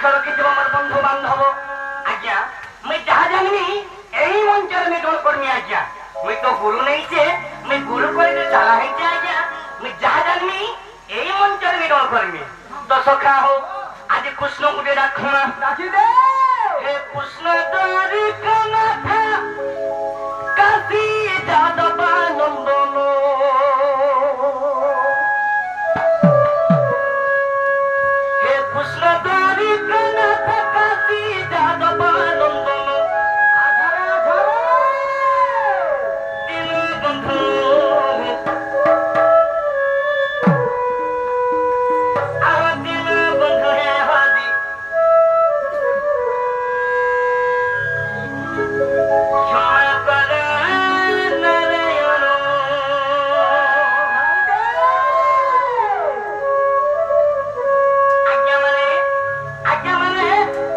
লক্ষ রଖିଥିବ ମୋର ବନ୍ଧୁ ବାନ୍ଧବ ଆଜ୍ଞା ମୁଇଁ ଯାହା ଜାଣିନି ଏହି ମଞ୍ଚରେ ମୁଇଁ କ'ଣ କରମି ଆଜ୍ଞା ମୁଇଁ ତ ଗୁରୁ ନେଇଛେ ମୁଇଁ ଗୁରୁ କରିକି ଚାଲା ହେଇଛେ ଆଜ୍ଞା ମୁଇଁ ଯାହା ଜାଣିନି ଏହି ମଞ୍ଚରେ ମୁଇଁ କ'ଣ କରମି ତ ସଖା ହଉ ଆଜି କୃଷ୍ଣଙ୍କୁ ଟିକେ ଡାକୁମା ডাকিদে हे कृष्ण द्वारिकानाथ काशी যাদবানন্দন हे कृष्ण द्वारिकानाथ काशी যাদবানন্দন আধারে আধারে দীনবন্ধু দীনবন্ধু হে হরি ক্ষমা কর নারায়ণ ଆଜ୍ଞା ମାନେ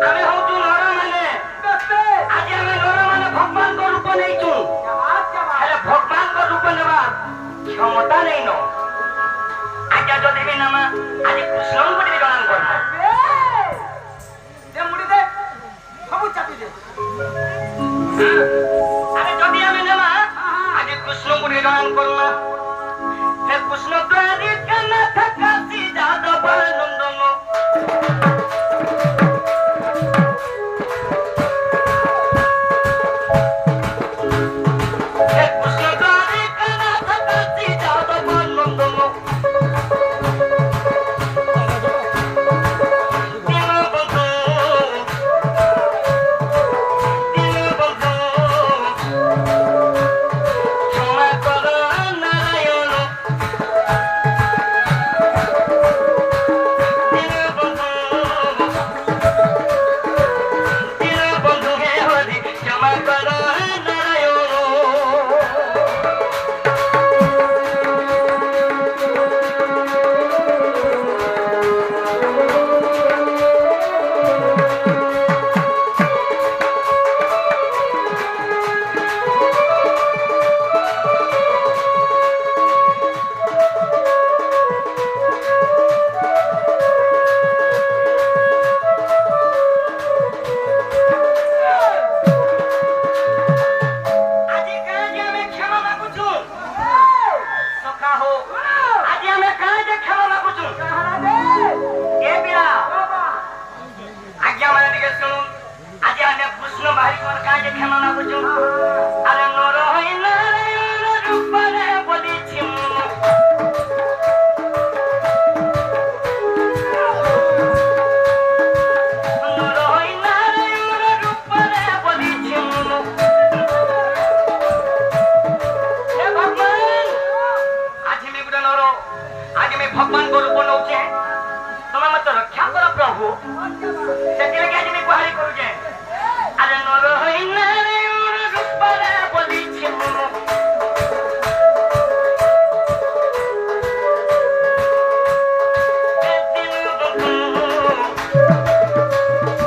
ଆମେ ହଉଛୁ ନର ମାନେ দেখতে ଆଜି ଆମେ ନର ମାନେ ଭଗବାନଙ୍କ ରୂପ ନେଇଛୁ জামাত জামাত ହେଲେ ଭଗବାନଙ୍କ ରୂପ ନେବା କ୍ଷମତା ନେଇନ ଆଜ୍ଞା ଯଦି ବି ନାମା ଆଜି କୃଷ୍ଣଙ୍କୁ ଟିକେ ଜଣାଣ କରମା দে মুড়ি দে সবু চাপি দে আরে যদি আমি নেমা আজ কৃষ্ণଙ୍କୁ ଟିକେ ଜଣାଣ କରମା हे कृष्ण द्वारिकानाथ काशी যাদবানন্দন हे कृष्ण द्वारिकानाथ काशी যাদবানন্দন দীনবন্ধু দীনবন্ধু ক্ষমা কর নারায়ণ দীনবন্ধু দীনবন্ধু হে হরি ক্ষমা কর নারায়ণ ଆଜି କାହିଁକି ଆମେ କ୍ଷମା ମାଗୁଛୁ ସଖା ହଉ ଆଜି ଆମେ କାହିଁକି କ୍ଷମା ମାଗୁଛୁ কাহারা দে ଏ ପିଲା বাবা ଆଜ୍ଞା ମାନେ ଟିକେ ଶୁଣୁନ୍ ଆଜି ଆମେ କୃଷ୍ଣ ଭାଇଙ୍କର କାହିଁକି କ୍ଷମା ମାଗୁଛୁ ଆରେ ନର ହୋଇ ନାରାୟଣ ରୂପରେ ବୋଲିଛି ମୁଁ ନର ହୋଇ ନାରାୟଣ ରୂପରେ ବୋଲିଛି ମୁଁ हे भगवान आज मैं गुड़ा नरो आज मैं भगवान को रूप नौचे तुम्हें मत रक्षा करो प्रभु सेतिले के आज मैं गुहारी करू जे अरे नरो होई नारायण रूपरे बोली छिमु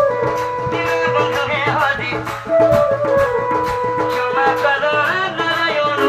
दीनबंधु हे हरि क्षमा करो नारायण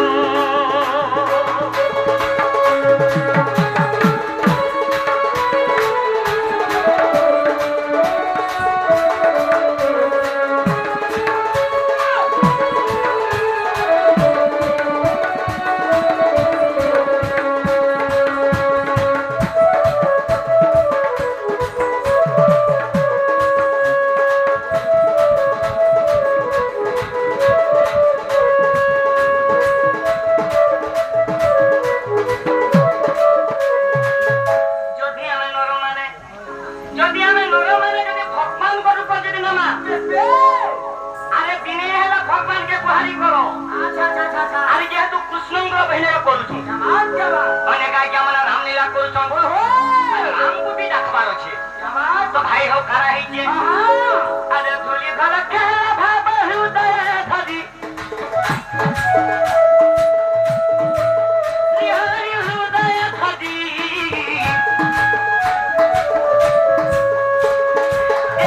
যদি আমি নর মানে যদি ভগবানଙ୍କ রূপ যদি নমা দেখতে আরে দিনে হেলা ভগবানকে গুহারি করো আচ্ছা আচ্ছা আচ্ছা আচ্ছা আরে যেহেতু কৃষ্ণଙ୍କର বহিনে କରୁଛୁ জামাত জামাত অনেক আগে আমার রাম লীলা କରୁଛନ୍ রামକୁ ବି ডাকবার ଅଛି জামাত তো ভাই হোক কারা ହେଇଛେ আরে ধুলি ঘর খেলা ভাব হৃদয় ধরি শ্রীহরি হৃদয় ধরি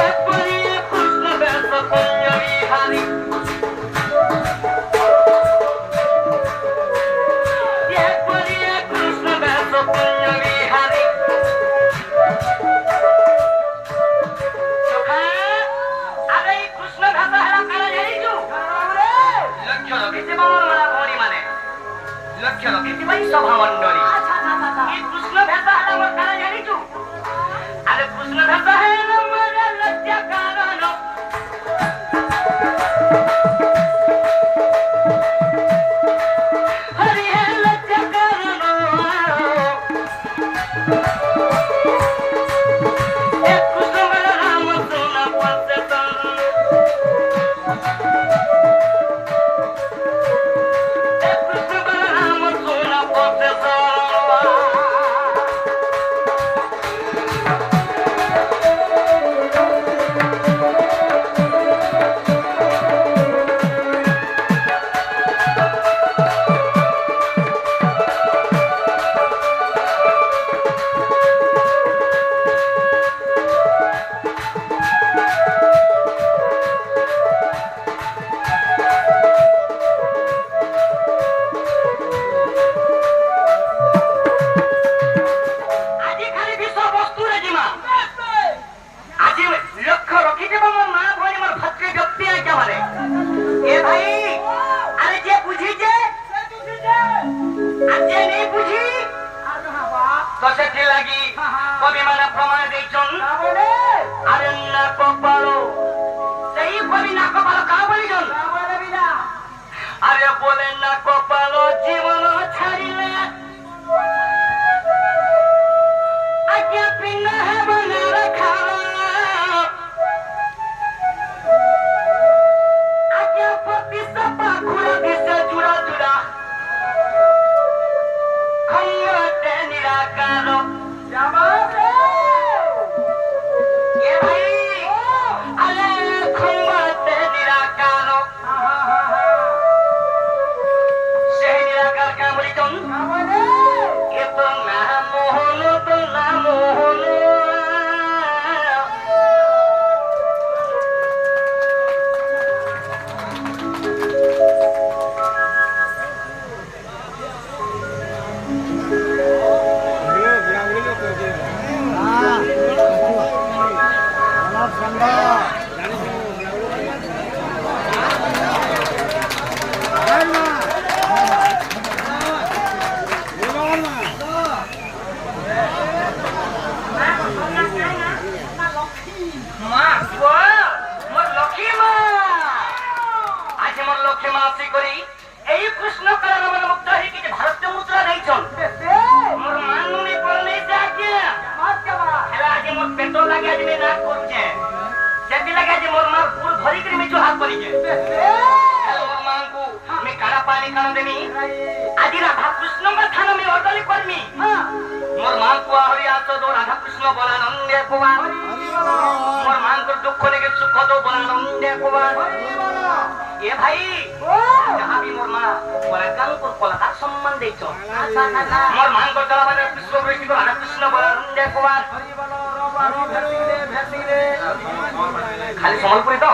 এপরি কৃষ্ণ বেশ পঞ্জবি হারি এপরি কৃষ্ণ বেশ পঞ্জবি হারি ଲାଗି ଆଜି ମୁଇଁ ନାଚ କରୁଛେ ସେଥିଲାଗି ଆଜି ମୋର ମା ଗୁରୁ ଧରିକିରି ମୁଇଁ ଜୁହାର କରିଛେ ମୋର ମାଙ୍କୁ ମୁଇଁ କାଣା ପାଣି କାଣା ଦେମି ଆଜି ରାଧା କୃଷ୍ଣଙ୍କ ଥାନ ମୁଇଁ ଅର୍ଦଲି କରମି ମୋର ମାଙ୍କୁ ଆହୁରି ଆସ ଦୋ ରାଧା କୃଷ୍ଣ ବଲାନନ୍ଦେ କୁମାର ମୋର ମାଙ୍କର ଦୁଃଖ ନେଇକି ସୁଖ ଦୋ ବଲାନନ୍ଦେ କୁମାର এ ভাই যাহাবি মোর মা পরাকাঙ্কুর কলাকার সম্মান দেইছ মোর মাঙ্কর দলাবাদের কৃষ্ণ বৃষ্টি কো রাধা কৃষ্ণ বলানন্দে কুমার খালি সম্বলপুরি তো